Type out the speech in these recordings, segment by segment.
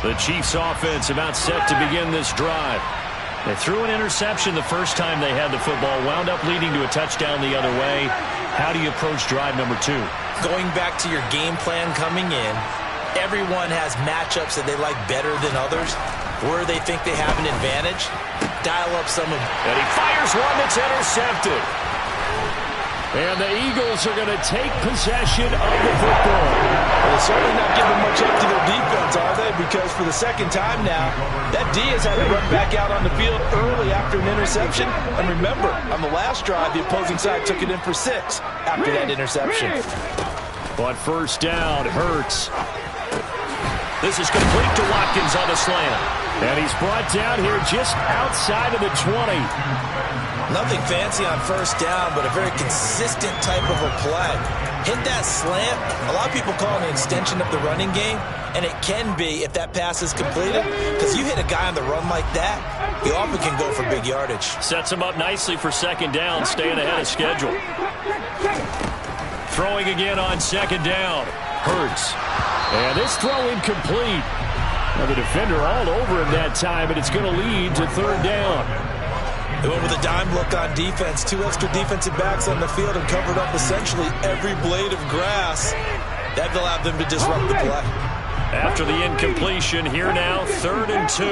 The Chiefs offense about set to begin this drive. They threw an interception the first time they had the football, wound up leading to a touchdown the other way. How do you approach drive number 2? Going back to your game plan coming in, everyone has matchups that they like better than others. Where they think they have an advantage, dial up some of them. And he fires one that's intercepted. And the Eagles are going to take possession of the football. Well, they're certainly not giving much up to their defense, are they? Because for the second time now, that D has had to run back out on the field early after an interception. And remember, on the last drive, the opposing side took it in for 6 after that interception. On first down, Hurts. This is complete to Watkins on the slant. And he's brought down here just outside of the 20. Nothing fancy on first down, but a very consistent type of a play. Hit that slant. A lot of people call it an extension of the running game, and it can be if that pass is completed, because you hit a guy on the run like that, you often can go for big yardage. Sets him up nicely for second down, staying ahead of schedule. Throwing again on second down. Hurts. And this throw incomplete. Now the defender all over him that time, and it's going to lead to third down. They went with a dime look on defense. 2 extra defensive backs on the field and covered up essentially every blade of grass. That allowed them to disrupt the play. After the incompletion, here now, 3rd and 2.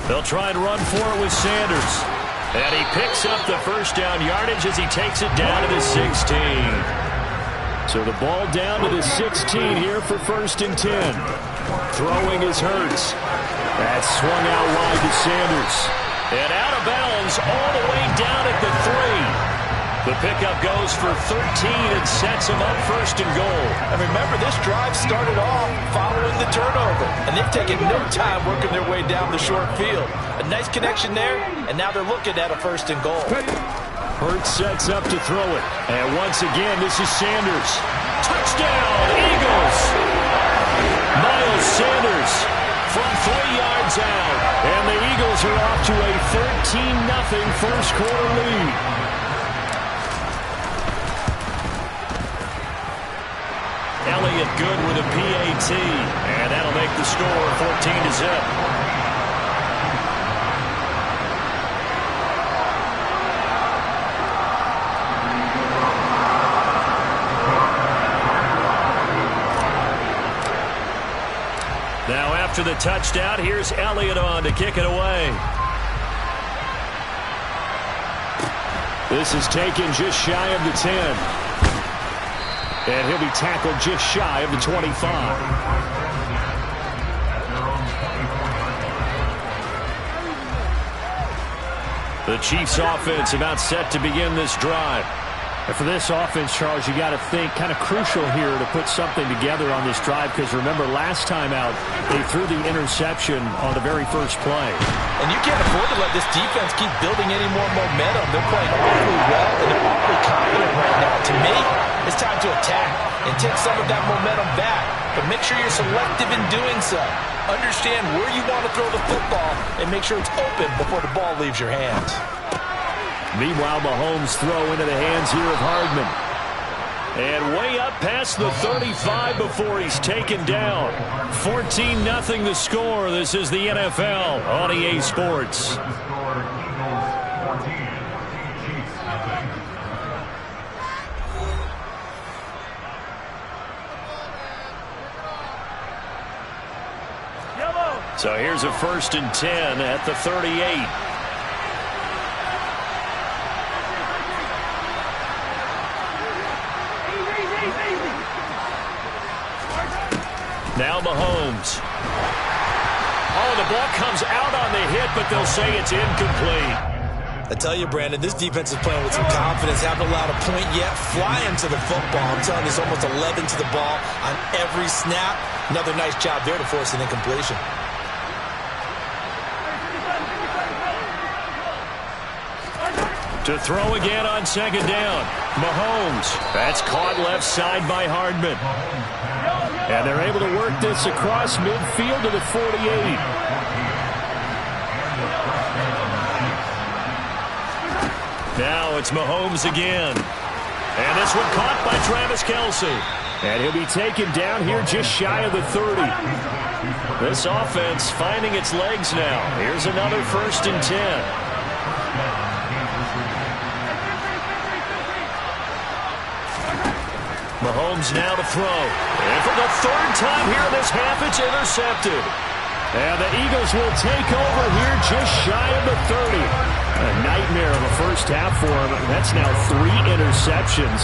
They'll try and run for it with Sanders. And he picks up the first down yardage as he takes it down to the 16. So the ball down to the 16 here for 1st and 10. Throwing is Hurts. That swung out wide to Sanders. And out of bounds all the way down at the 3. The pickup goes for 13 and sets him up 1st and goal. And remember, this drive started off following the turnover. And they've taken no time working their way down the short field. A nice connection there, and now they're looking at a 1st and goal. Hurts sets up to throw it. And once again, this is Sanders. Touchdown, Eagles! Miles Sanders from 3 yards out. And the Eagles are off to a 13-0 first quarter lead. Elliott good with a PAT. And that'll make the score 14-0. Now after the touchdown, here's Elliott on to kick it away. This is taken just shy of the 10. And he'll be tackled just shy of the 25. The Chiefs offense about set to begin this drive. And for this offense, Charles, you got to think kind of crucial here to put something together on this drive, because remember last time out they threw the interception on the very first play. And you can't afford to let this defense keep building any more momentum. They're playing awfully well and they're awfully confident right now. To me, it's time to attack and take some of that momentum back, but make sure you're selective in doing so. Understand where you want to throw the football and make sure it's open before the ball leaves your hands. Meanwhile, Mahomes throw into the hands here of Hardman. And way up past the 35 before he's taken down. 14-0 the score. This is the NFL on EA Sports. So here's a 1st and 10 at the 38. Now Mahomes. Oh, the ball comes out on the hit, but they'll say it's incomplete. I tell you, Brandon, this defense is playing with some confidence. Haven't allowed a point yet. Flying to the football. I'm telling you, it's almost 11 to the ball on every snap. Another nice job there to force an incompletion. To throw again on second down. Mahomes. That's caught left side by Hardman. And they're able to work this across midfield to the 48. Now it's Mahomes again. And this one caught by Travis Kelce. And he'll be taken down here just shy of the 30. This offense finding its legs now. Here's another 1st and 10. Mahomes now to throw. And for the 3rd time here in this half, it's intercepted. And the Eagles will take over here just shy of the 30. A nightmare of a first half for him. That's now 3 interceptions.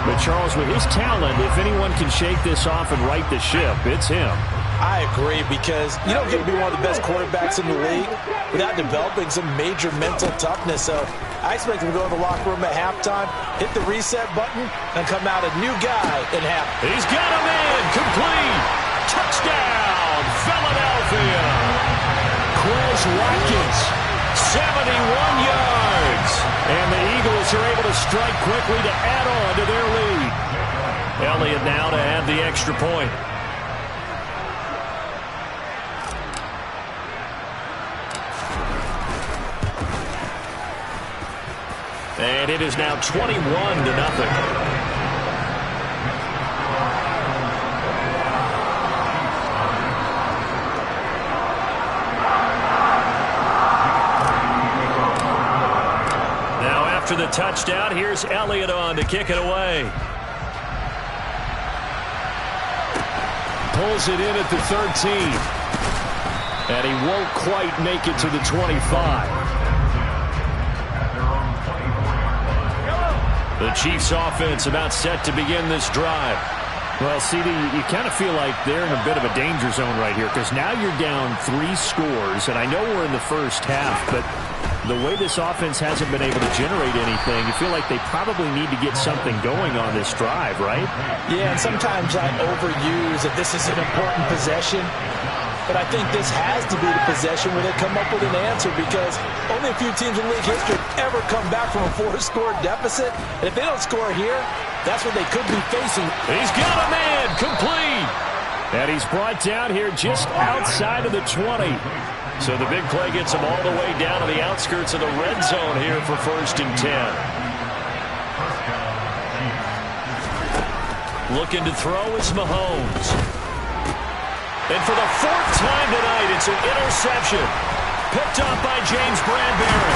But, Charles, with his talent, if anyone can shake this off and right the ship, it's him. I agree, because you don't get to be one of the best quarterbacks in the league without developing some major mental toughness. So I expect him to go in the locker room at halftime, hit the reset button, and come out a new guy in half. He's got a man. Complete. Touchdown, Philadelphia. Quez Watkins, 71 yards. And the Eagles are able to strike quickly to add on to their lead. Elliott now to add the extra point. And it is now 21-0. Now after the touchdown, here's Elliott on to kick it away. Pulls it in at the 13. And he won't quite make it to the 25. The Chiefs offense about set to begin this drive. Well, CD, you kind of feel like they're in a bit of a danger zone right here, because now you're down 3 scores, and I know we're in the first half, but the way this offense hasn't been able to generate anything, you feel like they probably need to get something going on this drive, right? Yeah, and sometimes I overuse that this is an important possession. But I think this has to be the possession where they come up with an answer, because only a few teams in league history ever come back from a 4-score deficit. And if they don't score here, that's what they could be facing. He's got a man. Complete. And he's brought down here just outside of the 20. So the big play gets him all the way down to the outskirts of the red zone here for 1st and 10. Looking to throw is Mahomes. And for the 4th time tonight, it's an interception. Picked up by James Bradbury.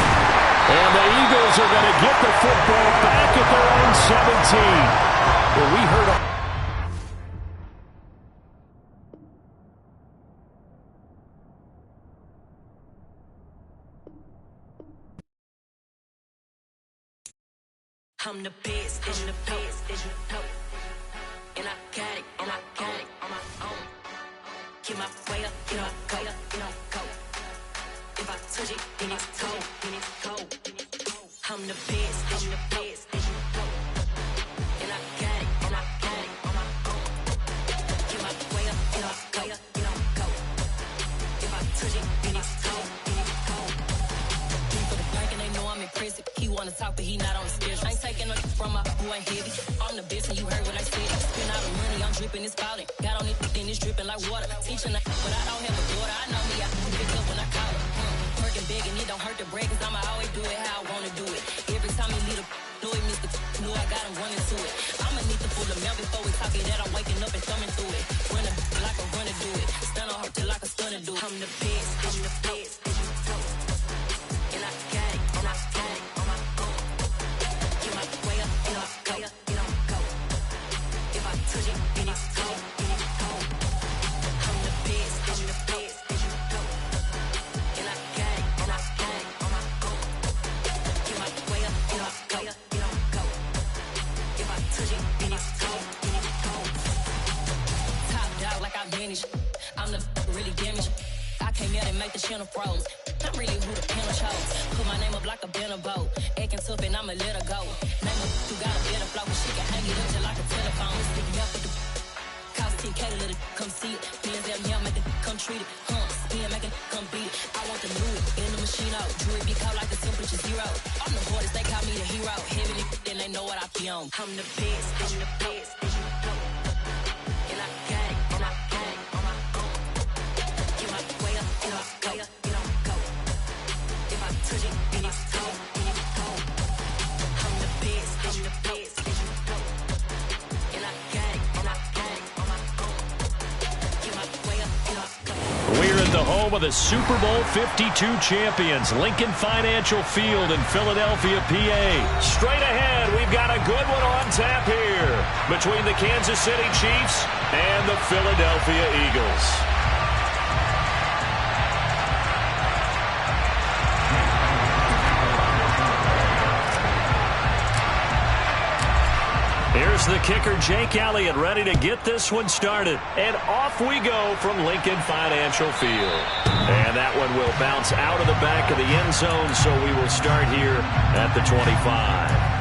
And the Eagles are going to get the football back at their own 17. Well, we heard I'm the best, and the best, and you know. And I got it, and I got it on my own. Get my way up, you know, go, you know, go. If I touch it, then it's cold, then it's cold. I'm the best, and the best, and you know. And I got it, and I got it on my own. Get my way up, you know, go, you know, go. If I touch it, then it's cold, then it's cold. He for the bank and they know I'm impressive. He wanna talk, but he not on the schedule. I ain't taking nothing from my boy heavy. I'm the best, and you heard what I said. Spend all the money, I'm dripping, it's falling. Got on it, then it's dripping like water. Teaching that, but I don't have a daughter. I know me, I can pick up when I call her. Working big, and it don't hurt to break, cause I'ma always do it how I wanna do it. Every time he lead a know it, Mr. Know I got him running to it. I'ma need to pull the mail before we talk it that I'm waking up and thumbing through it. Run a like a runner do it. Stun on her till like a stunner do it. I'm the best, I'm the best, and you know. And I got it, and I got it on my own. Get my way up, you know, go, you know, go. If I touch it, then it's cold, then it's cold. I'm the best, I'm the best, and you know. And I got it, and I got it on my own. Get my way up, you know, go, you know, go. If I touch it, then it's cold, then it's cold. Top dog like I manage. I'm the really damaged. I came out and make the channel froze. I'm really who the panel chose. Put my name up like a banner boat. Acting tough and I'ma let her go. Name up who got a better flow, but she can hang it up just like a telephone. Sticking up with the cost 10K to let it come see it. Bands down here, make it come treat it. Spin, make it come beat it. I want the new it in the machine out. Jewelry be cold like the temperature 0. I'm the hardest, they call me the hero. Heavy, then they know what I be on. I'm the best, I'm the best, and you know. And I got it, and I got it on my own. Get my way up, you know, go, you know, go. If I touch it, then it's cold, then it's cold. I'm the best, I'm the best, and you know. And I got it, and I the home of the Super Bowl 52 champions, Lincoln Financial Field in Philadelphia, PA. Straight ahead, we've got a good one on tap here between the Kansas City Chiefs and the Philadelphia Eagles. Here's the kicker, Jake Elliott, ready to get this one started. And off we go from Lincoln Financial Field. And that one will bounce out of the back of the end zone, so we will start here at the 25.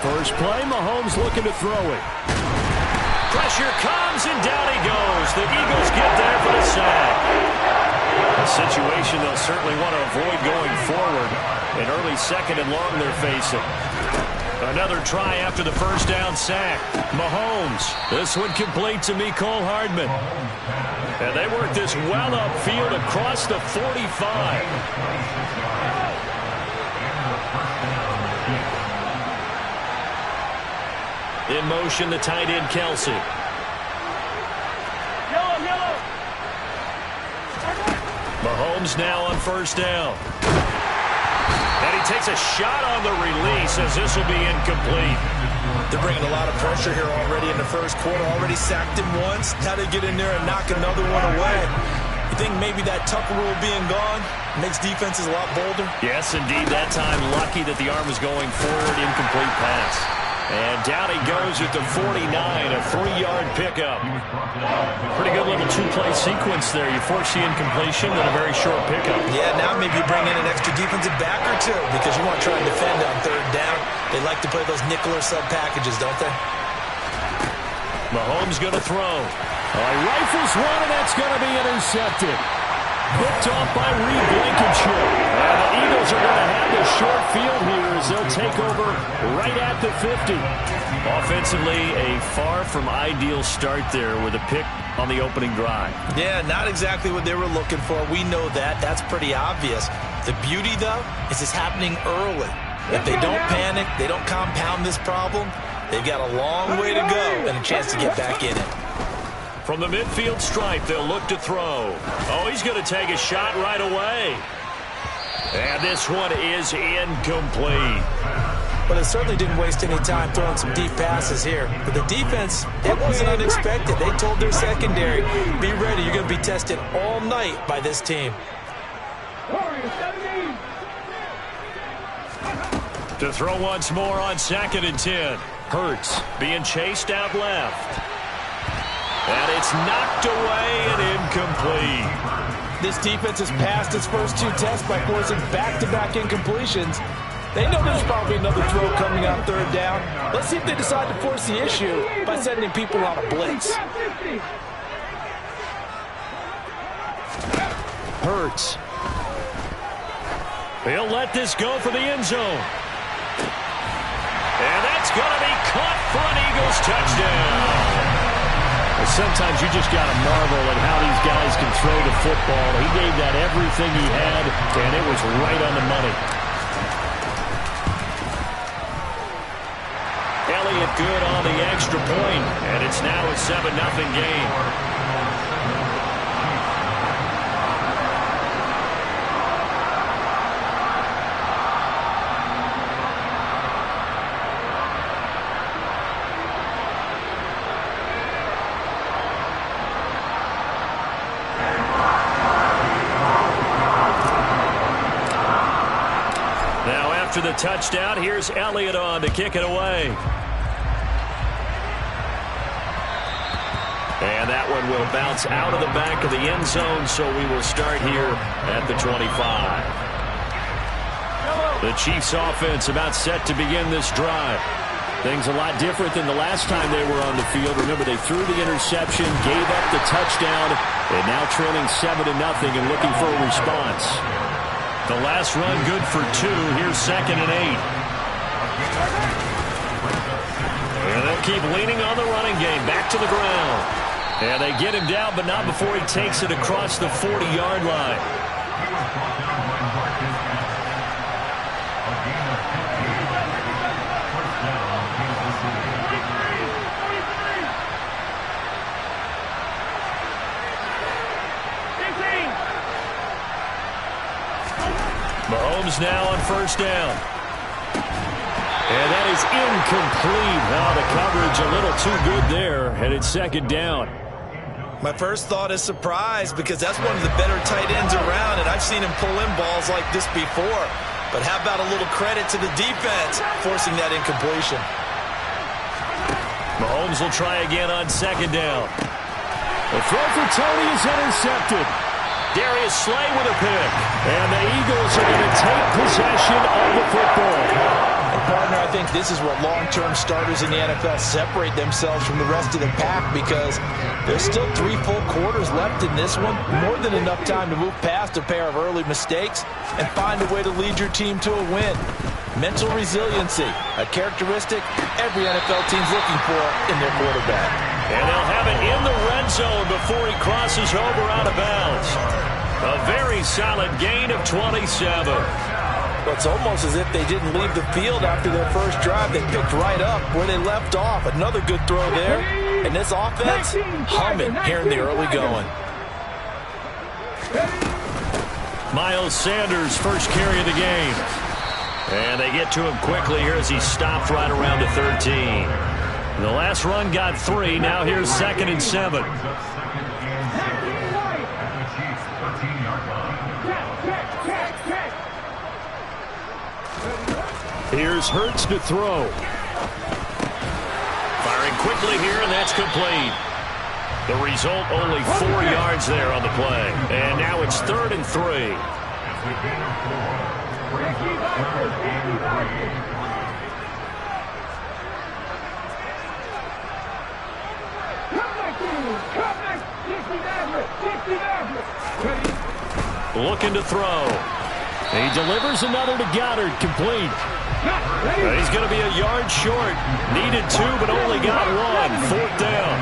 First play, Mahomes looking to throw it. Pressure comes, and down he goes. The Eagles get there for the sack. A situation they'll certainly want to avoid going forward. An early second and long they're facing. Another try after the first down sack. Mahomes. This one complete to Mecole Hardman. And they work this well upfield across the 45. In motion, the tight end, Kelsey. Mahomes now on first down. And he takes a shot on the release as this will be incomplete. They're bringing a lot of pressure here already in the first quarter. Already sacked him once. Now they get in there and knock another one away. You think maybe that Tucker rule being gone makes defenses a lot bolder? Yes, indeed. That time, lucky that the arm was going forward. Incomplete pass. And down he goes at the 49, a 3-yard pickup. Pretty good little two-play sequence there. You force the incompletion and a very short pickup. Yeah, now maybe you bring in an extra defensive back or two because you want to try and defend on third down. They like to play those nickel or sub packages, don't they? Mahomes going to throw. He rifles one, and that's going to be intercepted. Picked off by Reed Blankenship. And the Eagles are going to have the short field here as they'll take over right at the 50. Offensively, a far from ideal start there with a pick on the opening drive. Yeah, not exactly what they were looking for. We know that. That's pretty obvious. The beauty, though, is it's happening early. If they don't panic, they don't compound this problem, they've got a long way to go and a chance to get back in it. From the midfield stripe, they'll look to throw. Oh, he's going to take a shot right away. And this one is incomplete. But it certainly didn't waste any time throwing some deep passes here. But the defense, it wasn't unexpected. They told their secondary, be ready. You're going to be tested all night by this team. To throw once more on 2nd and 10. Hurts being chased out left. And it's knocked away and incomplete. This defense has passed its first 2 tests by forcing back-to-back incompletions. They know there's probably another throw coming on third down. Let's see if they decide to force the issue by sending people on a blitz. Hurts. He'll let this go for the end zone. And that's going to be caught for an Eagles touchdown. Sometimes you just got to marvel at how these guys can throw the football. He gave that everything he had, and it was right on the money. Elliott good on the extra point, and it's now a 7-0 game. After the touchdown, here's Elliott on to kick it away. And that one will bounce out of the back of the end zone, so we will start here at the 25. The Chiefs offense about set to begin this drive. Things a lot different than the last time they were on the field. Remember, they threw the interception, gave up the touchdown, and now trailing 7-0 and looking for a response. The last run good for 2. Here's 2nd and 8. And they'll keep leaning on the running game. Back to the ground. And they get him down, but not before he takes it across the 40-yard line. Mahomes now on first down. And that is incomplete. Now the coverage a little too good there, and it's second down. My first thought is surprise, because that's one of the better tight ends around, and I've seen him pull in balls like this before. But how about a little credit to the defense forcing that incompletion? Mahomes will try again on second down. The throw for Tony is intercepted. Darius Slay with a pick. And the Eagles are going to take possession of the football. And partner, I think this is where long-term starters in the NFL separate themselves from the rest of the pack, because there's still 3 full quarters left in this one. More than enough time to move past a pair of early mistakes and find a way to lead your team to a win. Mental resiliency, a characteristic every NFL team's looking for in their quarterback. And they'll have it in the red zone before he crosses over out of bounds. A very solid gain of 27. Well, it's almost as if they didn't leave the field after their first drive. They picked right up where they left off. Another good throw there. And this offense humming here in the early going. Miles Sanders, first carry of the game. And they get to him quickly here as he stopped right around the 13. The last run got 3. Now here's 2nd and 7. Here's Hurts to throw. Firing quickly here, and that's complete. The result, only 4 yards there on the play. And now it's 3rd and 3. Looking to throw. He delivers another to Goddard, complete. He's going to be a yard short. Needed 2, but only got 1. 4th down.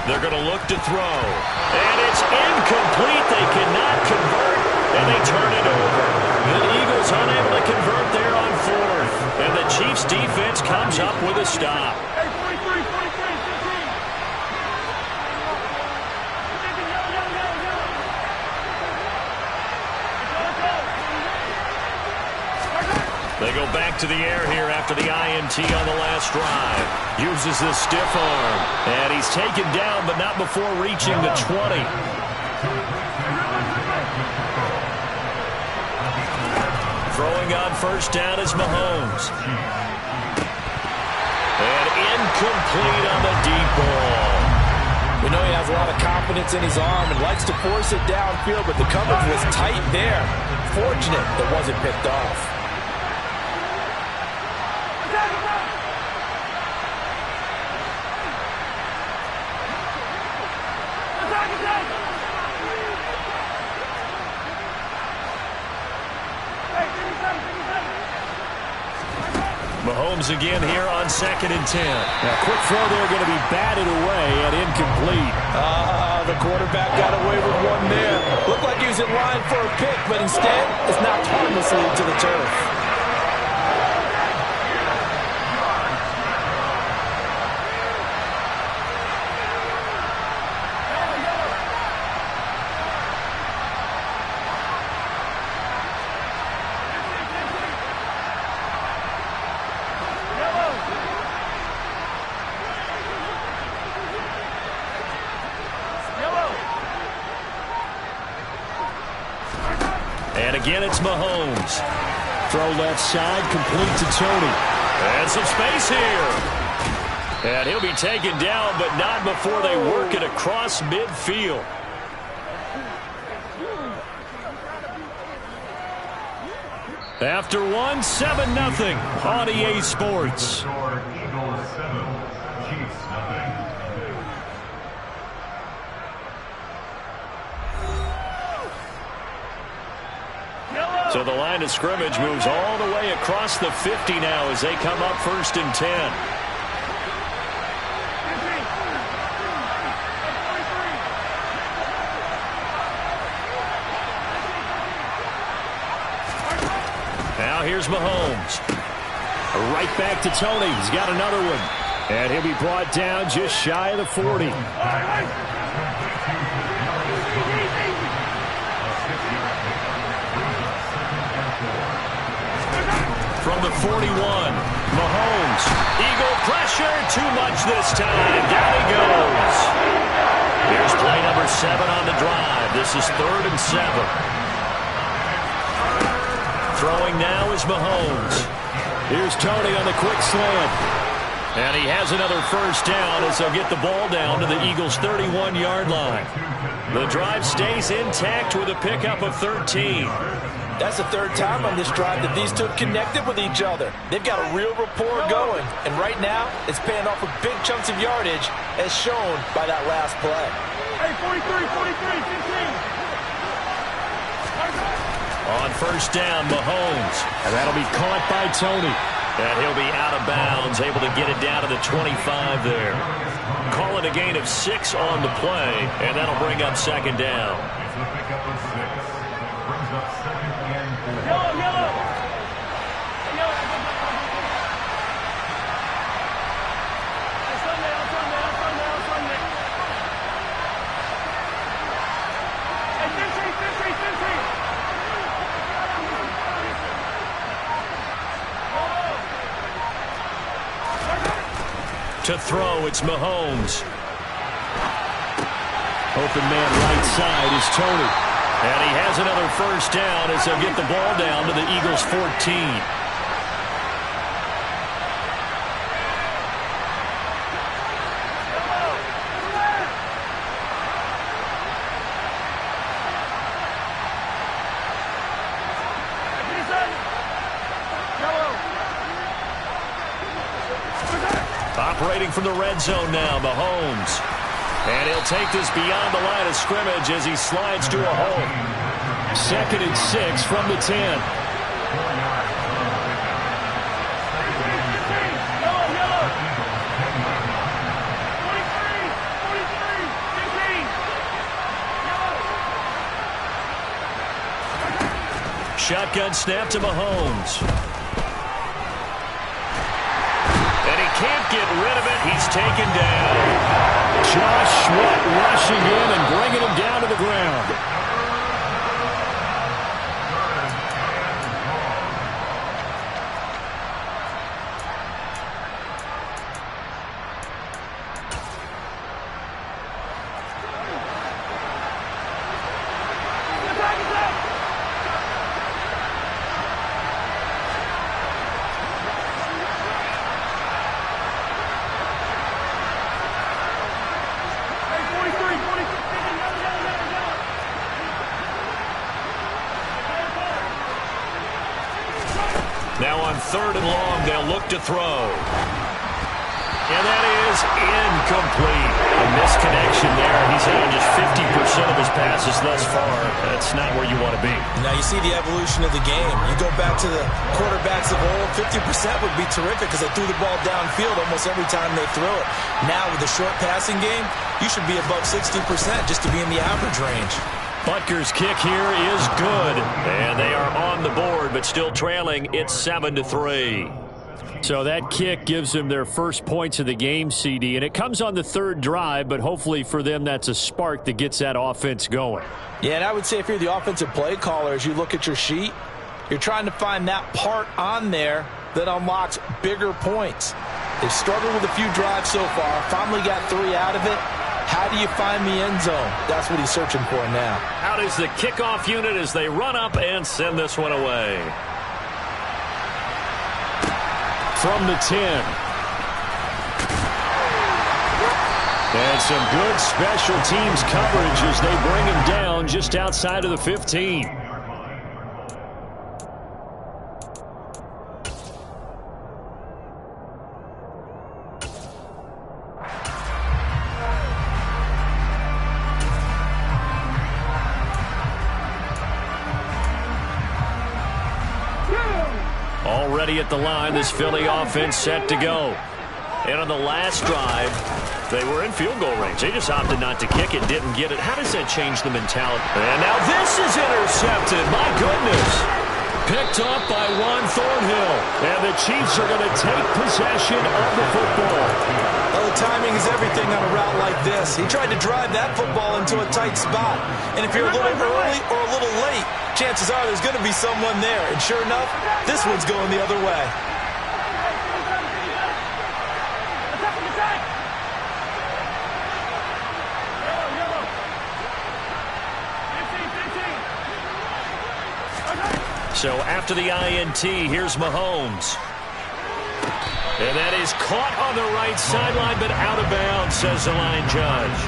They're going to look to throw. And it's incomplete. They cannot convert, and they turn it over. The Eagles unable to convert there on 4th. And the Chiefs defense comes up with a stop. They go back to the air here after the INT on the last drive. Uses the stiff arm. And he's taken down, but not before reaching the 20. Throwing on first down is Mahomes. And incomplete on the deep ball. We know he has a lot of confidence in his arm and likes to force it downfield, but the coverage was tight there. Fortunate it wasn't picked off. Mahomes again here on 2nd and 10. Now, quick throw there, going to be batted away and incomplete. The quarterback got away with one there. Looked like he was in line for a pick, but instead, it's knocked harmlessly to the turf. And again, it's Mahomes. Throw left side, complete to Tony. And some space here. And he'll be taken down, but not before they work it across midfield. After 1, 7-0 on EA Sports. So the line of scrimmage moves all the way across the 50 now as they come up 1st and 10. Now here's Mahomes. Right back to Tony. He's got another one. And he'll be brought down just shy of the 40. From the 41, Mahomes. Eagle pressure. Too much this time. Down he goes. Here's play number 7 on the drive. This is 3rd and 7. Throwing now is Mahomes. Here's Tony on the quick slant. And he has another first down as they'll get the ball down to the Eagles' 31-yard line. The drive stays intact with a pickup of 13. That's the 3rd time on this drive that these two have connected with each other. They've got a real rapport going. And right now, it's paying off with big chunks of yardage as shown by that last play. Hey, 43, 15. On first down, Mahomes. And that'll be caught by Tony. And he'll be out of bounds, able to get it down to the 25 there. Call it a gain of 6 on the play, and that'll bring up 2nd down. To throw, it's Mahomes. Open man right side is Tony. And he has another first down as they'll get the ball down to the Eagles' 14. Operating from the red zone now, Mahomes. And he'll take this beyond the line of scrimmage as he slides to a hole. 2nd and 6 from the 10. Shotgun snap to Mahomes. Can't get rid of it. He's taken down. Josh Sweat rushing in and bringing him down to the ground. Now on 3rd and long, they'll look to throw. And that is incomplete. A misconnection there. He's had just 50% of his passes thus far. That's not where you want to be. Now you see the evolution of the game. You go back to the quarterbacks of old, 50% would be terrific because they threw the ball downfield almost every time they throw it. Now with the short passing game, you should be above 60% just to be in the average range. Butker's kick here is good. And they are on the board, but still trailing. It's 7-3. So that kick gives them their first points of the game, CD. And it comes on the 3rd drive, but hopefully for them that's a spark that gets that offense going. Yeah, and I would say if you're the offensive play caller, as you look at your sheet, you're trying to find that part on there that unlocks bigger points. They've struggled with a few drives so far, finally got 3 out of it. How do you find the end zone? That's what he's searching for now. Out is the kickoff unit as they run up and send this one away. From the 10. And some good special teams coverage as they bring him down just outside of the 15. ready at the line. This Philly offense set to go. And on the last drive, they were in field goal range. They just opted not to kick it, didn't get it. How does that change the mentality? And now this is intercepted. My goodness. Picked up by Juan Thornhill. And the Chiefs are going to take possession of the football. Well, the timing is everything on a route like this. He tried to drive that football into a tight spot. And if you're a little early or a little late, chances are there's going to be someone there. And sure enough, this one's going the other way. So after the INT, here's Mahomes. And that is caught on the right sideline, but out of bounds, says the line judge.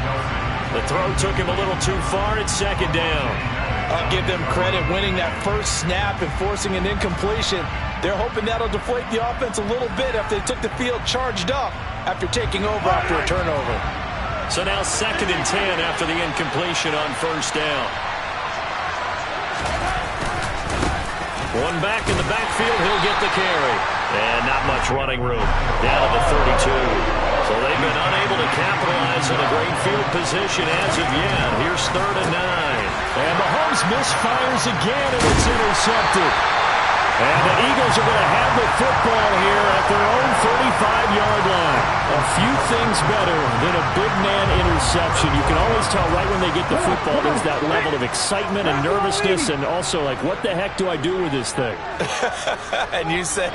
The throw took him a little too far. It's second down. I'll give them credit winning that first snap and forcing an incompletion. They're hoping that'll deflate the offense a little bit after they took the field charged up after taking over after a turnover. So now 2nd and 10 after the incompletion on first down. One back in the backfield, he'll get the carry. And not much running room. Down to the 32. So they've been unable to capitalize on a great field position as of yet. Here's 3rd and 9. And Mahomes misfires again, and it's intercepted. And the Eagles are going to have the football here at their own 35-yard line. A few things better than a big man interception. You can always tell right when they get the football, there's that level of excitement and nervousness, and also like, what the heck do I do with this thing? And you say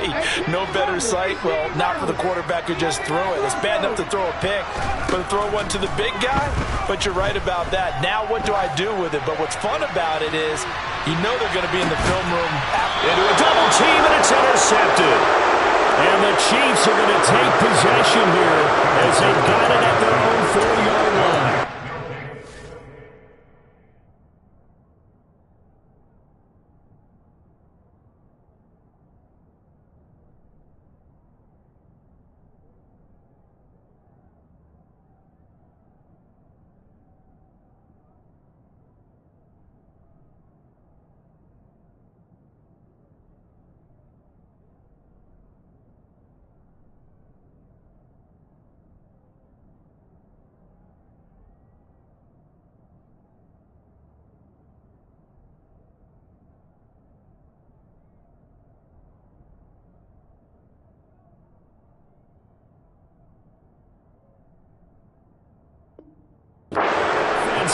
no better sight? Well, not for the quarterback who just threw it. It's bad enough to throw a pick, but to throw one to the big guy? But you're right about that. Now what do I do with it? But what's fun about it is you know they're going to be in the film room into a double team, and it's intercepted. And the Chiefs are going to take possession here as they've got it at their own 40-yard line.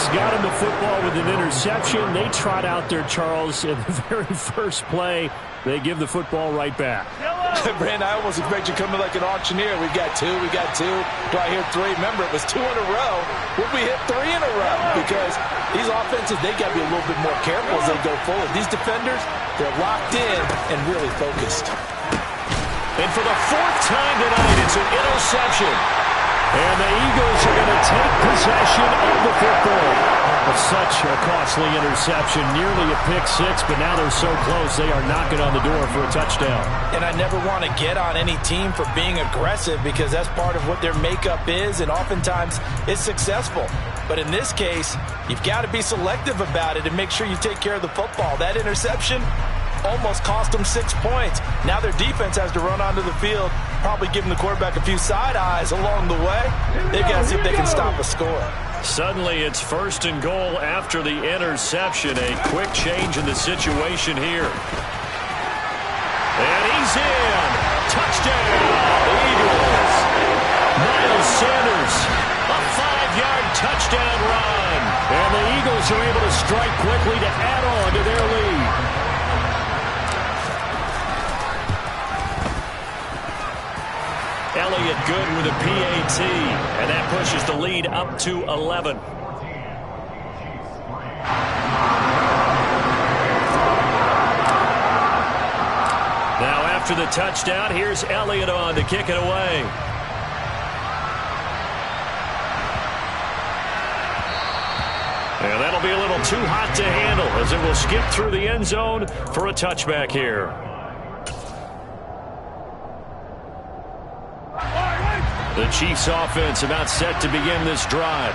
Got him the football with an interception. They trot out there, Charles, in the very first play. They give the football right back. Brandon, I almost expect you coming like an auctioneer. We got two. Do I hear 3? Remember, it was 2 in a row. Would we hit 3 in a row? Because these offenses, they got to be a little bit more careful as they go forward. These defenders, they're locked in and really focused. And for the 4th time tonight, it's an interception. And the Eagles are going to take possession of the football. It's such a costly interception, nearly a pick-6, but now they're so close they are knocking on the door for a touchdown. And I never want to get on any team for being aggressive because that's part of what their makeup is, and oftentimes it's successful. But in this case, you've got to be selective about it and make sure you take care of the football. That interception almost cost them 6 points. Now their defense has to run onto the field, probably giving the quarterback a few side eyes along the way. They've got to see if they can stop a score. Suddenly it's 1st and goal after the interception. A quick change in the situation here. And he's in. Touchdown, Eagles. Miles Sanders, a 5-yard touchdown run. And the Eagles are able to strike quickly to add on to their lead. Elliott good with a PAT, and that pushes the lead up to 11. Now after the touchdown, here's Elliott on to kick it away. And that'll be a little too hot to handle as it will skip through the end zone for a touchback here. The Chiefs offense about set to begin this drive.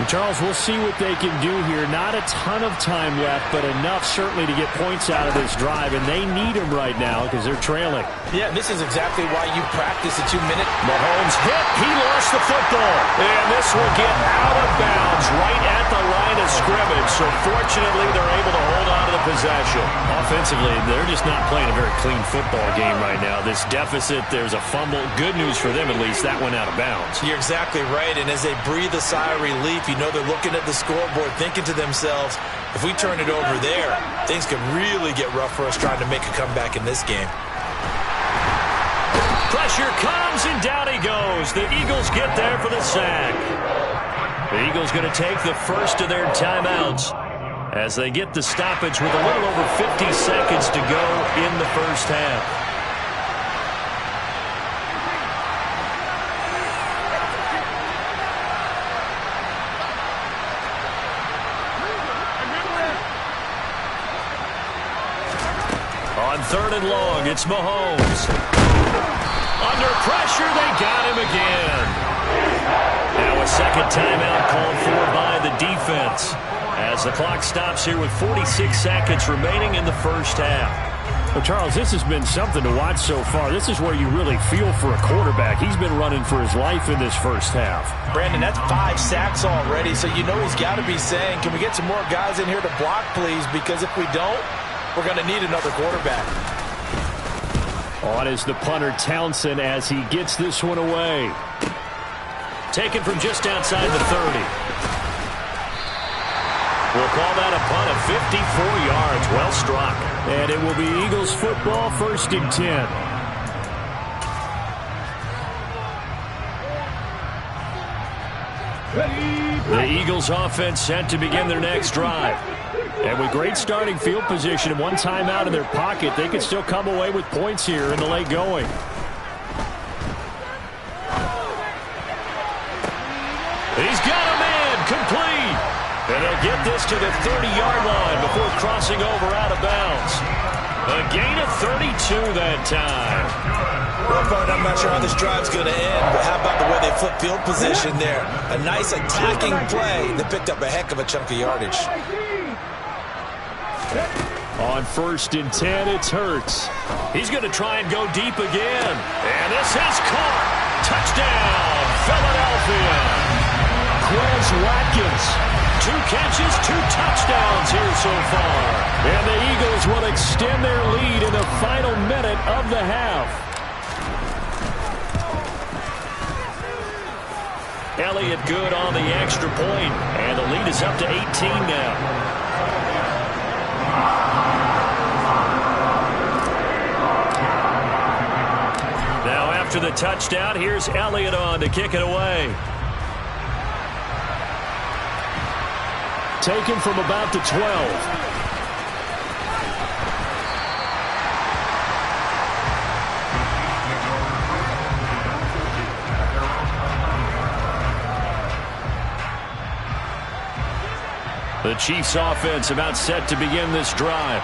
Charles, we'll see what they can do here. Not a ton of time left, but enough certainly to get points out of this drive, and they need them right now because they're trailing. Yeah, this is exactly why you practice a 2-minute. Mahomes hit. He lost the football. And this will get out of bounds right at the line of scrimmage. So fortunately, they're able to hold on to the possession. Offensively, they're just not playing a very clean football game right now. This deficit, there's a fumble. Good news for them, at least. That went out of bounds. You're exactly right. And as they breathe a sigh of relief, you know they're looking at the scoreboard, thinking to themselves, if we turn it over there, things could really get rough for us trying to make a comeback in this game. Pressure comes, and down he goes. The Eagles get there for the sack. The Eagles going to take the first of their timeouts as they get the stoppage with a little over 50 seconds to go in the first half. On 3rd and long, it's Mahomes. Under pressure, they got him again. Now a second timeout called for by the defense as the clock stops here with 46 seconds remaining in the first half. Well, Charles, this has been something to watch so far. This is where you really feel for a quarterback. He's been running for his life in this first half. Brandon, that's 5 sacks already, so you know he's got to be saying, can we get some more guys in here to block, please? Because if we don't, we're going to need another quarterback. On is the punter, Townsend, as he gets this one away. Taken from just outside the 30. We'll call that a punt of 54 yards. Well struck. And it will be Eagles football, 1st and 10. The Eagles offense set to begin their next drive. And with great starting field position and one timeout in their pocket, they could still come away with points here in the late going. He's got a man complete. And they'll get this to the 30-yard line before crossing over out of bounds. A gain of 32 that time. Well, Bart, I'm not sure how this drive's going to end, but how about the way they flip field position there? A nice attacking play that picked up a heck of a chunk of yardage. On 1st and 10, it's Hurts. He's going to try and go deep again. And this is caught. Touchdown, Philadelphia. Quez Watkins. 2 catches, 2 touchdowns here so far. And the Eagles will extend their lead in the final minute of the half. Elliott good on the extra point. And the lead is up to 18 now. After the touchdown, here's Elliott on to kick it away. Taken from about the 12. The Chiefs offense about set to begin this drive.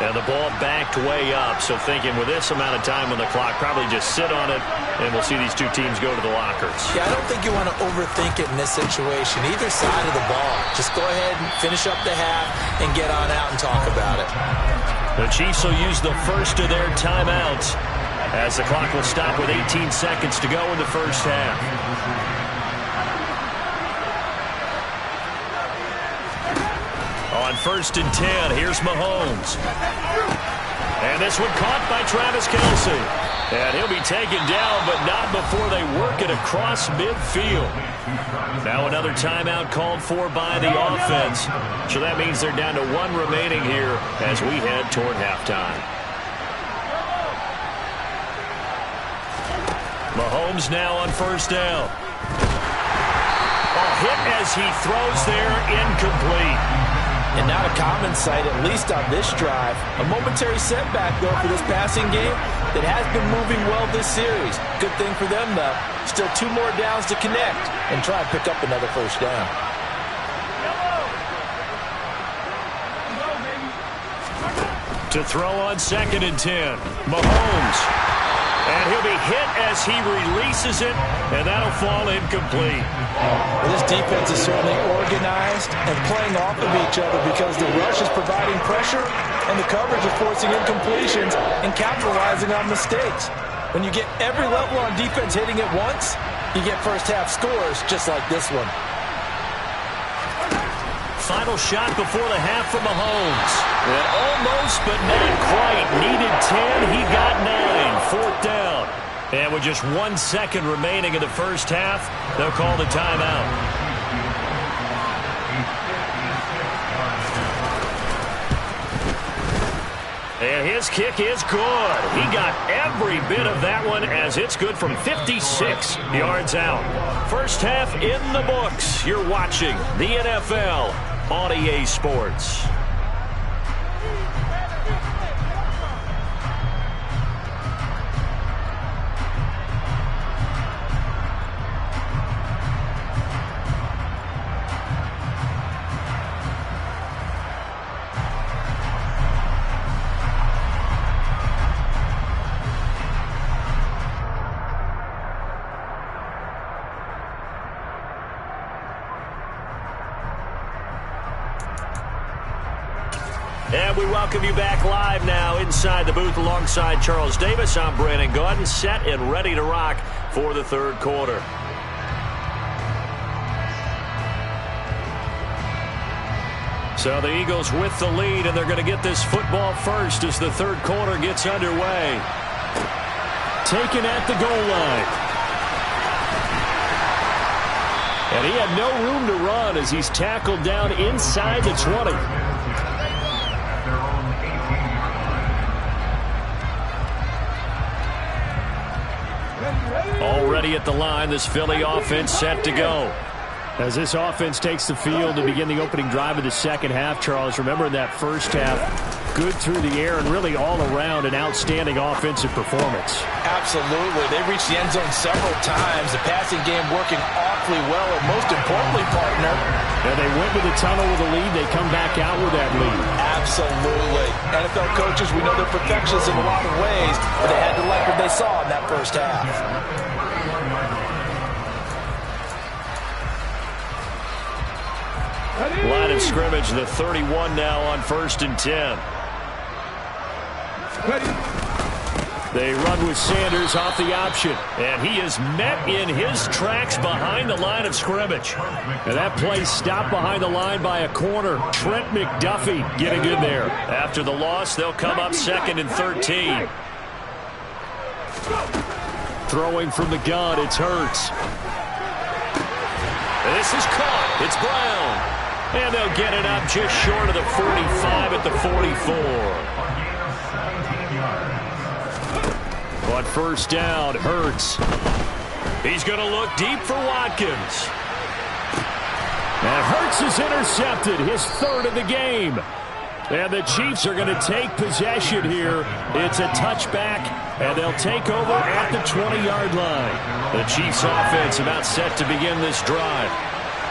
And the ball backed way up, so thinking with this amount of time on the clock, probably just sit on it, and we'll see these two teams go to the lockers. Yeah, I don't think you want to overthink it in this situation, either side of the ball. Just go ahead and finish up the half and get on out and talk about it. The Chiefs will use the first of their timeouts as the clock will stop with 18 seconds to go in the first half. On 1st and 10, here's Mahomes. And this one caught by Travis Kelce. And he'll be taken down, but not before they work it across midfield. Now another timeout called for by the offense. So that means they're down to 1 remaining here as we head toward halftime. Mahomes now on 1st down. A hit as he throws there, incomplete. And not a common sight, at least on this drive. A momentary setback, though, for this passing game that has been moving well this series. Good thing for them, though. Still 2 more downs to connect and try and pick up another 1st down. To throw on 2nd and 10. Mahomes. And he'll be hit as he releases it, and that'll fall incomplete. Well, this defense is certainly organized and playing off of each other because the rush is providing pressure and the coverage is forcing incompletions and capitalizing on mistakes. When you get every level on defense hitting at once, you get first-half scores just like this one. Final shot before the half from Mahomes. And almost, but not quite. Needed 10. He got 9. Fourth down. And with just 1 second remaining in the first half, they'll call the timeout. And his kick is good. He got every bit of that one as it's good from 56 yards out. First half in the books. You're watching the NFL on EA Sports. And we welcome you back live now inside the booth alongside Charles Davis. I'm Brandon Gaudin, set and ready to rock for the third quarter. So the Eagles with the lead, and they're going to get this football first as the third quarter gets underway. Taken at the goal line. And he had no room to run as he's tackled down inside the 20. Already at the line, this Philly offense set to go. As this offense takes the field to begin the opening drive of the second half, Charles, remember in that first half, good through the air and really all around an outstanding offensive performance. Absolutely. They reached the end zone several times. The passing game working awfully well, and most importantly, partner, and they went with the tunnel with a lead. They come back out with that lead. Absolutely. NFL coaches, we know they're perfectionists in a lot of ways, but they had to like what they saw in that first half. Line of scrimmage, the 31 now on 1st and 10. They run with Sanders off the option, and he is met in his tracks behind the line of scrimmage. And that play stopped behind the line by a corner. Trent McDuffie getting in there. After the loss, they'll come up 2nd and 13. Throwing from the gun, it's Hurts. This is caught. It's Brown. And they'll get it up just short of the 45 at the 44. On first down, Hurts. He's going to look deep for Watkins. And Hurts is intercepted, his 3rd of the game. And the Chiefs are going to take possession here. It's a touchback, and they'll take over at the 20-yard line. The Chiefs offense about set to begin this drive.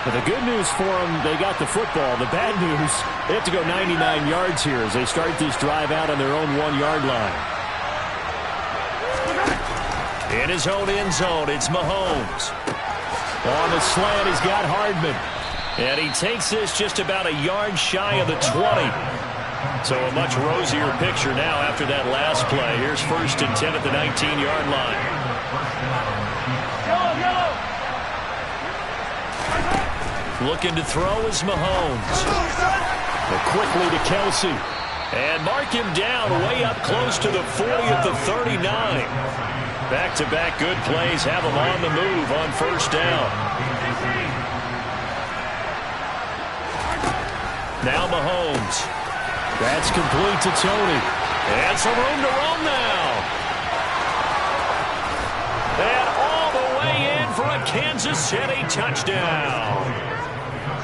But the good news for them, they got the football. The bad news, they have to go 99 yards here as they start this drive out on their own 1-yard line. In his own end zone, it's Mahomes. On the slant, he's got Hardman. And he takes this just about a yard shy of the 20. So a much rosier picture now after that last play. Here's 1st and 10 at the 19-yard line. Looking to throw is Mahomes. But quickly to Kelsey. And mark him down way up close to the 40 at the 39. Back-to-back good plays have him on the move on 1st down. Now Mahomes. That's complete to Tony. And some room to roam now. And all the way in for a Kansas City touchdown.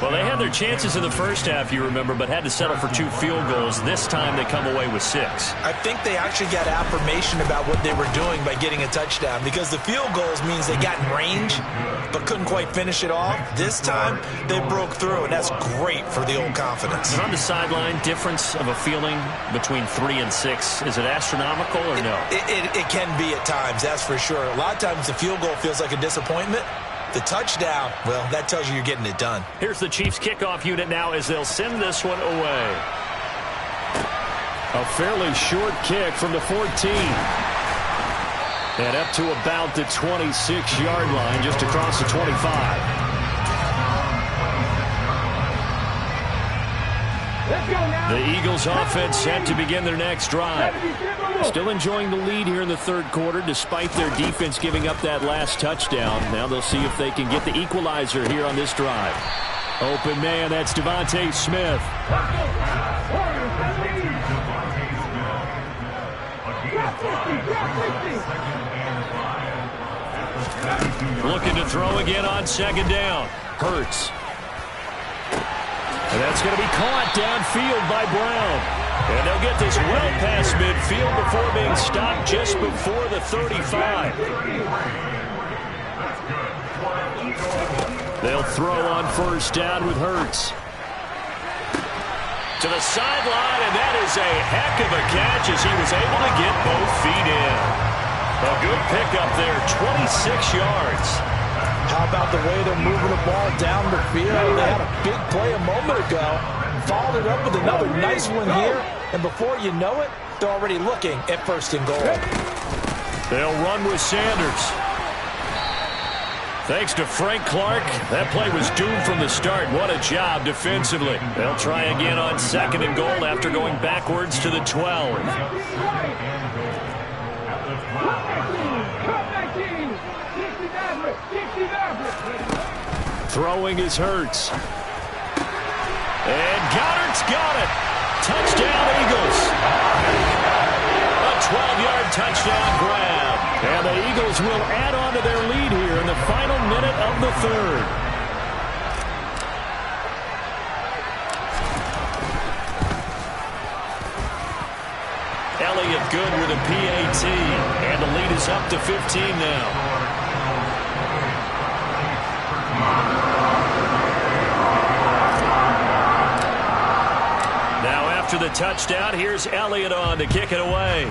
Well, they had their chances in the first half, you remember, but had to settle for 2 field goals. This time they come away with 6. I think they actually got affirmation about what they were doing by getting a touchdown, because the field goals means they got in range but couldn't quite finish it off. This time they broke through, and that's great for the old confidence. And on the sideline, difference of a feeling between 3 and 6, is it astronomical or no? It can be at times, that's for sure. A lot of times the field goal feels like a disappointment. The touchdown, well, that tells you you're getting it done. Here's the Chiefs kickoff unit now as they'll send this one away. A fairly short kick from the 14. And up to about the 26-yard line, just across the 25. The Eagles offense set to begin their next drive. Still enjoying the lead here in the third quarter despite their defense giving up that last touchdown. Now they'll see if they can get the equalizer here on this drive. Open man, that's Devontae Smith. Looking to throw again on second down. Hurts. And that's going to be caught downfield by Brown. And they'll get this well past midfield before being stopped just before the 35. They'll throw on first down with Hurts. To the sideline, and that is a heck of a catch as he was able to get both feet in. A good pickup there, 26 yards. How about the way they're moving the ball down the field? They had a big play a moment ago, followed it up with another nice one here, and before you know it, they're already looking at first and goal. They'll run with Sanders. Thanks to Frank Clark, that play was doomed from the start. What a job defensively. They'll try again on second and goal after going backwards to the 12. Throwing is Hurts. And Goddard's got it. Touchdown, Eagles. A 12-yard touchdown grab. And the Eagles will add on to their lead here in the final minute of the third. Elliott good with a PAT. And the lead is up to 15 now. After the touchdown, here's Elliott on to kick it away.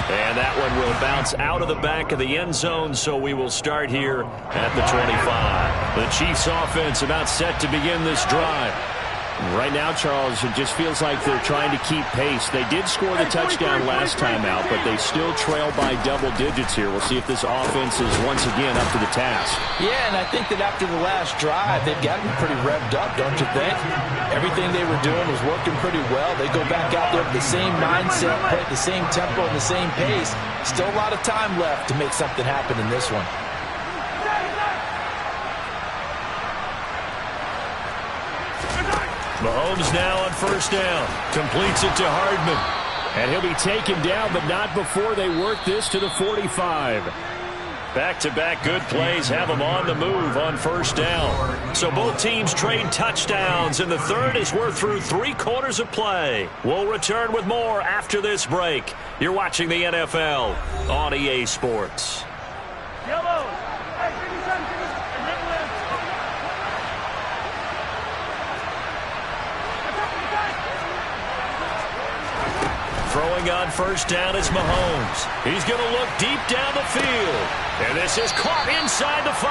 And that one will bounce out of the back of the end zone, so we will start here at the 25. The Chiefs offense about set to begin this drive. Right now, Charles, it just feels like they're trying to keep pace. They did score the touchdown last time out, but they still trail by double digits here. We'll see if this offense is once again up to the task. Yeah, and I think that after the last drive, they've gotten pretty revved up, don't you think? Everything they were doing was working pretty well. They go back out there with the same mindset, play at the same tempo and the same pace. Still a lot of time left to make something happen in this one. Mahomes now on first down. Completes it to Hardman. And he'll be taken down, but not before they work this to the 45. Back-to-back good plays have them on the move on first down. So both teams trade touchdowns in the third as we're through 3 quarters of play. We'll return with more after this break. You're watching the NFL on EA Sports. Yellow. Throwing on first down is Mahomes. He's going to look deep down the field. And this is caught inside the 5.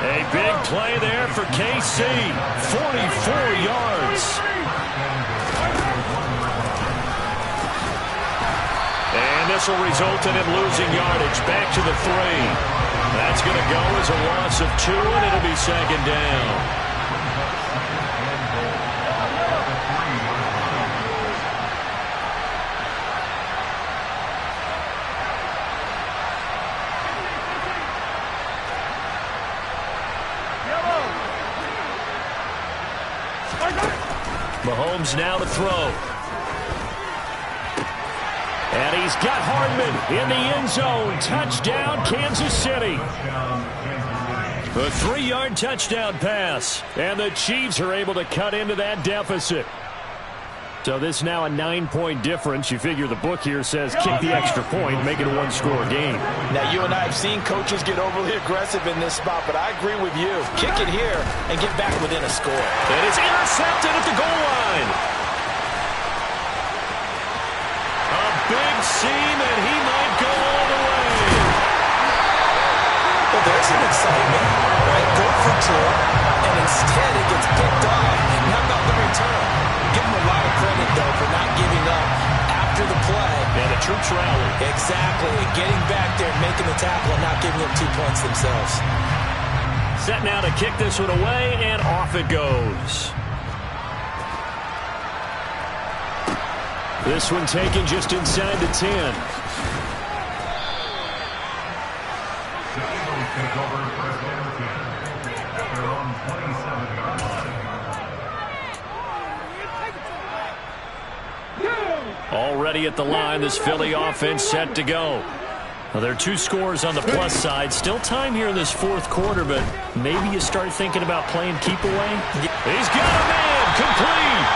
A big play there for KC. 44 yards. And this will result in him losing yardage back to the 3. That's going to go as a loss of 2, and it'll be second down. Mahomes now to throw. And he's got Hardman in the end zone. Touchdown, Kansas City. A 3-yard touchdown pass. And the Chiefs are able to cut into that deficit. So this now a 9-point difference. You figure the book here says kick the extra point, make it a one-score game. Now, you and I have seen coaches get overly aggressive in this spot, but I agree with you. Kick it here and get back within a score. And it's intercepted at the goal line. A big seam, and he might go all the way. Well, there's some excitement, right? Go for two, and instead it gets picked off. How about the return? Give him a lot of credit, though, for not giving up after the play. And the troops rally. Exactly. Getting back there, making the tackle, and not giving up 2 points themselves. Set now to kick this one away, and off it goes. This one taken just inside the 10. Already at the line, this Philly offense set to go. Well, there are 2 scores on the plus side. Still time here in this fourth quarter, but maybe you start thinking about playing keep away. He's got a man, complete.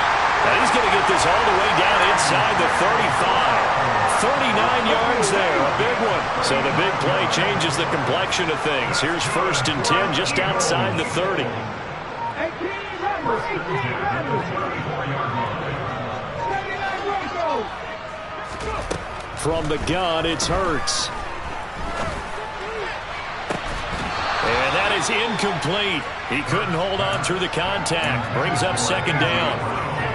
And he's going to get this all the way down inside the 35. 39 yards there, a big one. So the big play changes the complexion of things. Here's 1st and 10 just outside the 30. 18 numbers, 18 numbers. From the gun, it's Hurts. And that is incomplete. He couldn't hold on through the contact. Brings up 2nd down.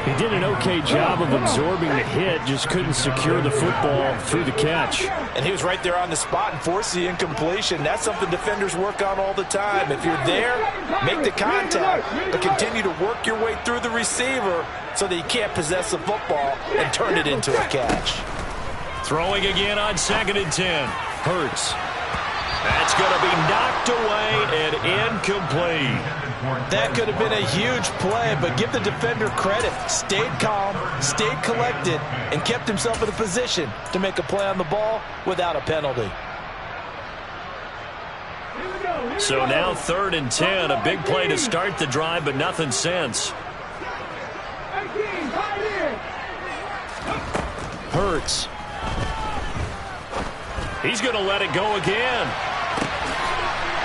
He did an okay job of absorbing the hit, just couldn't secure the football through the catch. And he was right there on the spot and forced the incompletion. That's something defenders work on all the time. If you're there, make the contact, but continue to work your way through the receiver so that he can't possess the football and turn it into a catch. Throwing again on 2nd and 10. Hurts. That's going to be knocked away and incomplete. That could have been a huge play, but give the defender credit. Stayed calm, stayed collected, and kept himself in a position to make a play on the ball without a penalty. So now 3rd and 10. A big play to start the drive, but nothing since. Hurts. He's going to let it go again.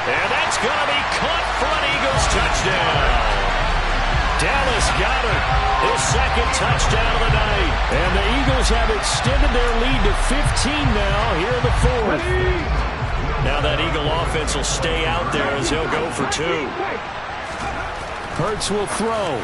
And that's going to be caught front. Eagles touchdown. Dallas Goedert, his 2nd touchdown of the night. And the Eagles have extended their lead to 15 now here in the 4th. Now that Eagle offense will stay out there as he'll go for 2. Hurts will throw.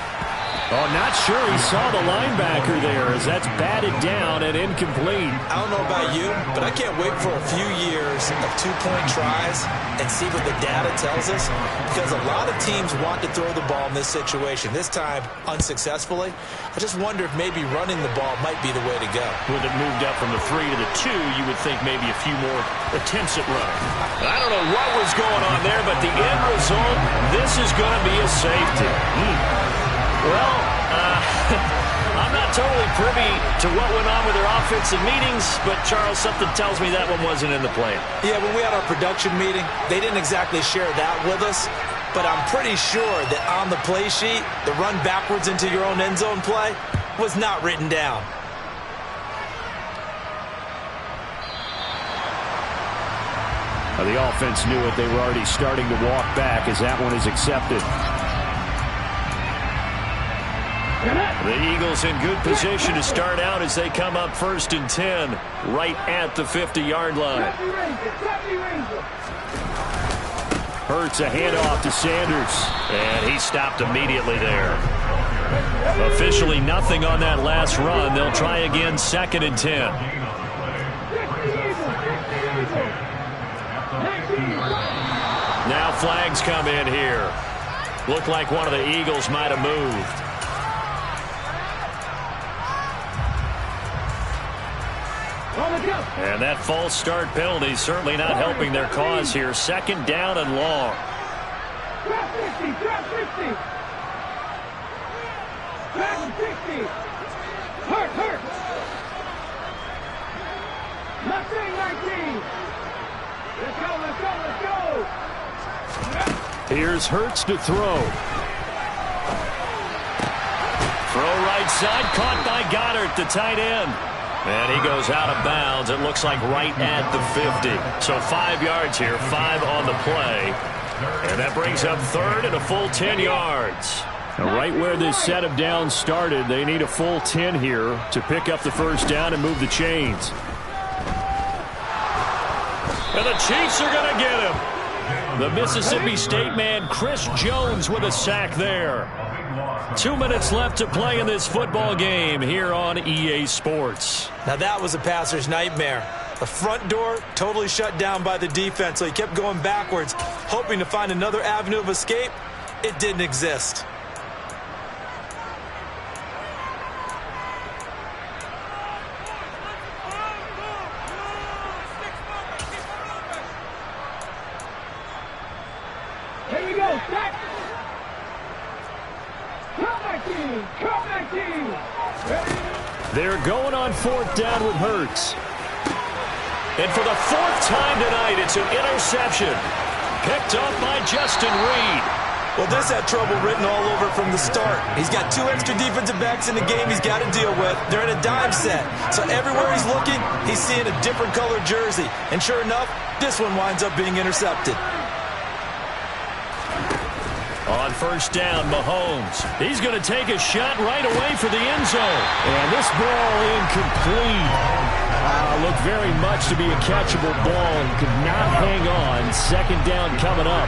Oh, not sure he saw the linebacker there as that's batted down and incomplete. I don't know about you, but I can't wait for a few years of 2-point tries and see what the data tells us, because a lot of teams want to throw the ball in this situation. This time, unsuccessfully. I just wonder if maybe running the ball might be the way to go. With it moved up from the 3 to the 2, you would think maybe a few more attempts at running. I don't know what was going on there, but the end result, this is going to be a safety. Well, I'm not totally privy to what went on with their offensive meetings, but, Charles, something tells me that one wasn't in the plan. Yeah, when we had our production meeting, they didn't exactly share that with us, but I'm pretty sure that on the play sheet, the run backwards into your own end zone play was not written down. The offense knew it. They were already starting to walk back as that one is accepted. The Eagles in good position to start out as they come up 1st and 10 right at the 50-yard line. Hurts a handoff to Sanders, and he stopped immediately there. Officially nothing on that last run. They'll try again 2nd and 10. Now flags come in here. Looked like one of the Eagles might have moved. And that false start penalty certainly not helping their cause here. 2nd down and long. Drop 50, drop 50. Drop 50. Hurt. Mustang 19. Let's go, let's go, let's go. Here's Hurts to throw. Throw right side, caught by Goddard, the tight end. And he goes out of bounds. It looks like right at the 50. So 5 yards here, 5 on the play. And that brings up third and a full 10 yards. Now right where this set of downs started, they need a full 10 here to pick up the first down and move the chains. And the Chiefs are going to get him. The Mississippi State man, Chris Jones, with a sack there. 2 minutes left to play in this football game here on EA Sports. Now that was a passer's nightmare. The front door totally shut down by the defense, so he kept going backwards, hoping to find another avenue of escape. It didn't exist. Here we go, set. Come back team. Ready? They're going on fourth down with Hurts. And for the 4th time tonight, it's an interception. Picked up by Justin Reed. Well, this had trouble written all over from the start. He's got 2 extra defensive backs in the game he's got to deal with. They're in a dime set. So everywhere he's looking, he's seeing a different colored jersey. And sure enough, this one winds up being intercepted. On first down, Mahomes. He's going to take a shot right away for the end zone. And this ball incomplete. Looked very much to be a catchable ball and could not hang on. Second down coming up.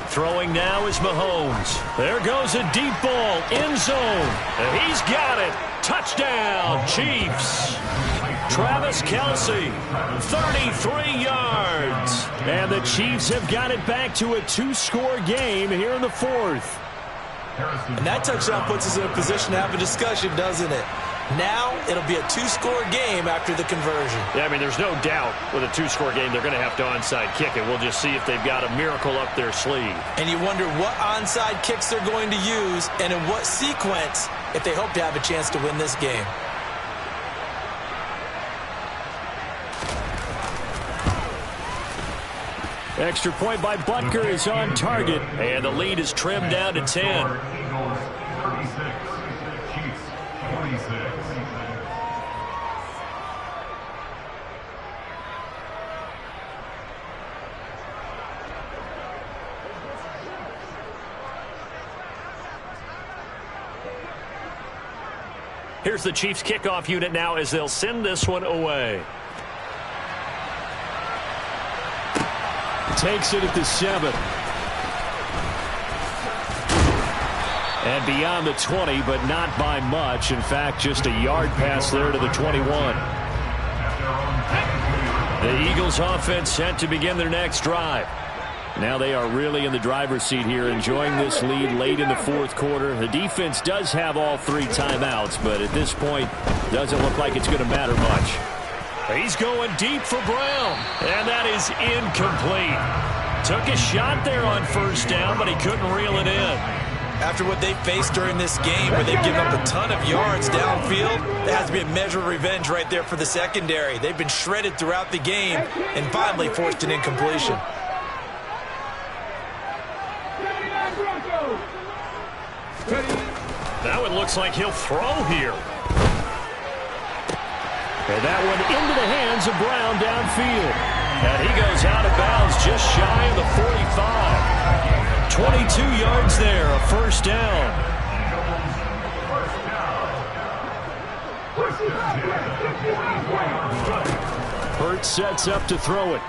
Throwing now is Mahomes. There goes a deep ball, end zone. And he's got it. Touchdown, Chiefs. Travis Kelce, 33 yards. And the Chiefs have got it back to a 2-score game here in the 4th. And that touchdown puts us in a position to have a discussion, doesn't it? Now it'll be a 2-score game after the conversion. Yeah, I mean, there's no doubt with a 2-score game they're going to have to onside kick it. We'll just see if they've got a miracle up their sleeve. And you wonder what onside kicks they're going to use and in what sequence if they hope to have a chance to win this game. Extra point by Butker is on target, and the lead is trimmed down to 10. Here's the Chiefs kickoff unit now as they'll send this one away. Takes it at the 7. And beyond the 20, but not by much. In fact, just a yard pass there to the 21. The Eagles offense set to begin their next drive. Now they are really in the driver's seat here, enjoying this lead late in the 4th quarter. The defense does have all 3 timeouts, but at this point, doesn't look like it's going to matter much. He's going deep for Brown, and that is incomplete. Took a shot there on first down, but he couldn't reel it in. After what they faced during this game, where they've given up a ton of yards downfield, there has to be a measure of revenge right there for the secondary. They've been shredded throughout the game and finally forced an incompletion. That one looks like he'll throw here. And that one into the hands of Brown downfield. And he goes out of bounds just shy of the 45. 22 yards there, a first down. Hurts sets up to throw it.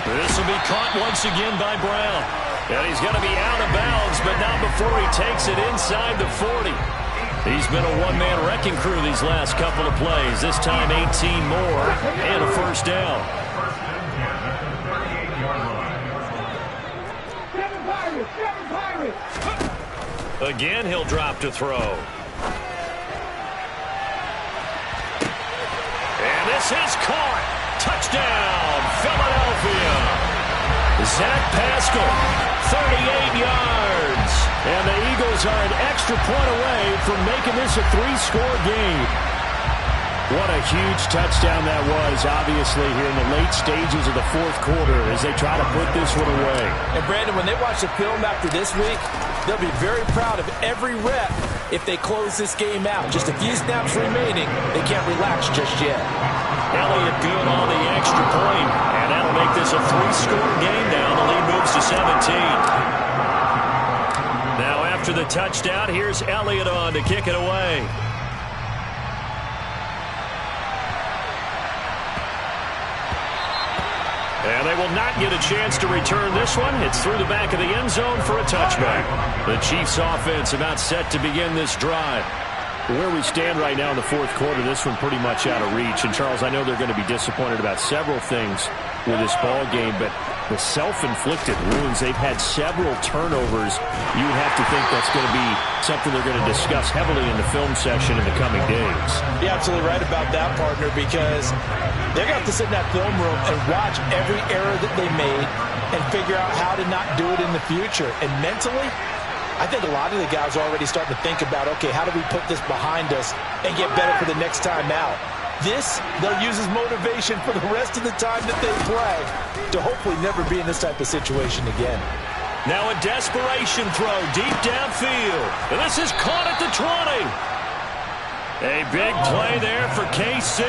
This will be caught once again by Brown. And he's going to be out of bounds, but not before he takes it inside the 40. He's been a one-man wrecking crew these last couple of plays. This time 18 more and a first down. Again, he'll drop to throw. And this is caught. Touchdown, Philadelphia. Zach Pascal, 38 yards. And the Eagles are an extra point away from making this a 3-score game. What a huge touchdown that was, obviously, here in the late stages of the fourth quarter as they try to put this one away. And, Brandon, when they watch the film after this week, they'll be very proud of every rep if they close this game out. Just a few snaps remaining. They can't relax just yet. Elliott good on the extra point, and that'll make this a 3-score game now. The lead moves to 17. Now, after the touchdown, here's Elliott on to kick it away. And they will not get a chance to return this one. It's through the back of the end zone for a touchback. The Chiefs offense about set to begin this drive. Where we stand right now in the fourth quarter, this one pretty much out of reach. And, Charles, I know they're going to be disappointed about several things with this ball game, but the self-inflicted wounds, they've had several turnovers. You would have to think that's going to be something they're going to discuss heavily in the film session in the coming days. You're absolutely right about that, partner, because they're going to have to sit in that film room and watch every error that they made and figure out how to not do it in the future. And mentally, I think a lot of the guys are already starting to think about, okay, how do we put this behind us and get better for the next time out? This, they'll use as motivation for the rest of the time that they play to hopefully never be in this type of situation again. Now a desperation throw deep downfield. And this is caught at the 20. A big play there for KC.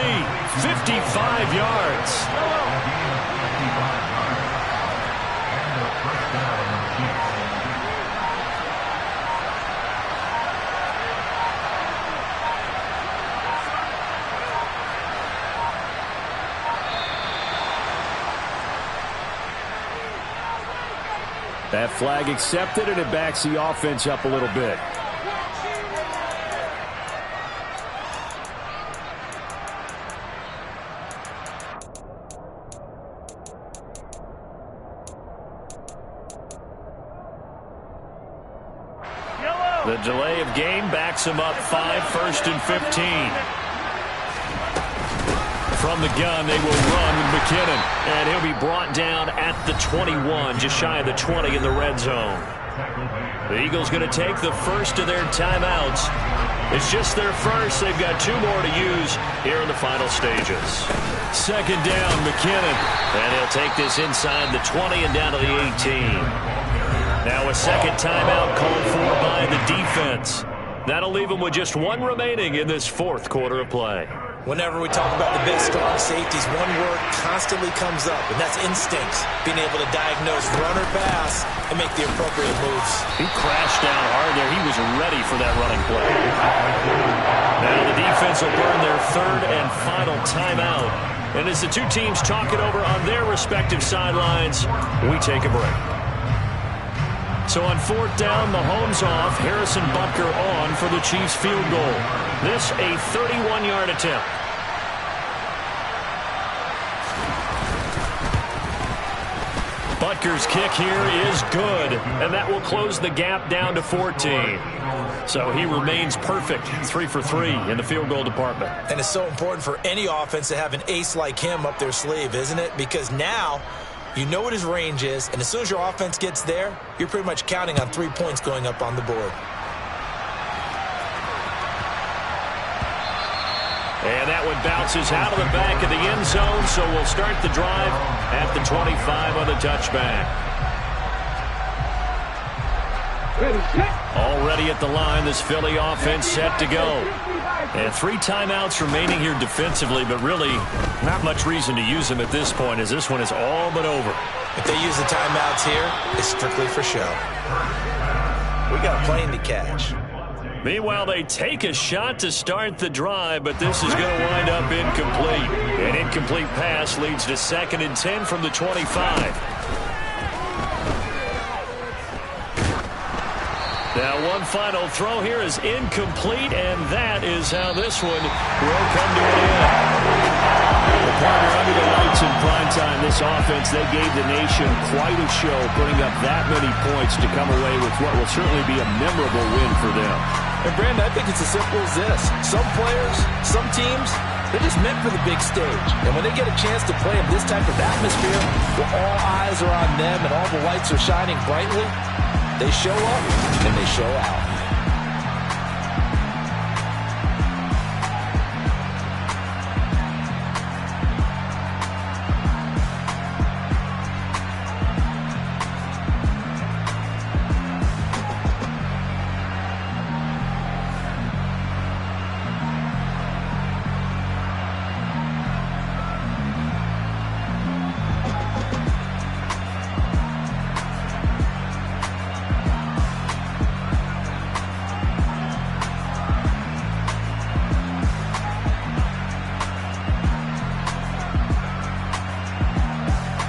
55 yards. That flag accepted, and it backs the offense up a little bit. The delay of game backs him up 5, 1st and 15. From the gun, they will run with McKinnon. And he'll be brought down at the 21, just shy of the 20 in the red zone. The Eagles going to take the first of their timeouts. It's just their first. They've got 2 more to use here in the final stages. Second down, McKinnon. And he'll take this inside the 20 and down to the 18. Now a second timeout called for by the defense. That'll leave them with just 1 remaining in this fourth quarter of play. Whenever we talk about the best strong safeties, one word constantly comes up, and that's instincts. Being able to diagnose run or pass and make the appropriate moves. He crashed down hard there. He was ready for that running play. Now the defense will burn their 3rd and final timeout. And as the 2 teams talk it over on their respective sidelines, we take a break. So on 4th down, Mahomes off, Harrison Butker on for the Chiefs field goal. This a 31-yard attempt. Butker's kick here is good, and that will close the gap down to 14. So he remains perfect, 3 for 3 in the field goal department. And it's so important for any offense to have an ace like him up their sleeve, isn't it? Because now you know what his range is, and as soon as your offense gets there, you're pretty much counting on 3 points going up on the board. And that one bounces out of the back of the end zone, so we'll start the drive at the 25 on the touchback. Already at the line, this Philly offense set to go. And 3 timeouts remaining here defensively, but really not much reason to use them at this point, as this one is all but over. If they use the timeouts here, it's strictly for show. We got a plane to catch. Meanwhile, they take a shot to start the drive, but this is going to wind up incomplete. An incomplete pass leads to 2nd and 10 from the 25. Now one final throw here is incomplete, and that is how this one will come to an end. Well, partner, under the lights in prime time, this offense, they gave the nation quite a show, putting up that many points to come away with what will certainly be a memorable win for them. And, Brandon, I think it's as simple as this. Some players, some teams, they're just meant for the big stage. And when they get a chance to play in this type of atmosphere, where all eyes are on them and all the lights are shining brightly, they show up and they show out.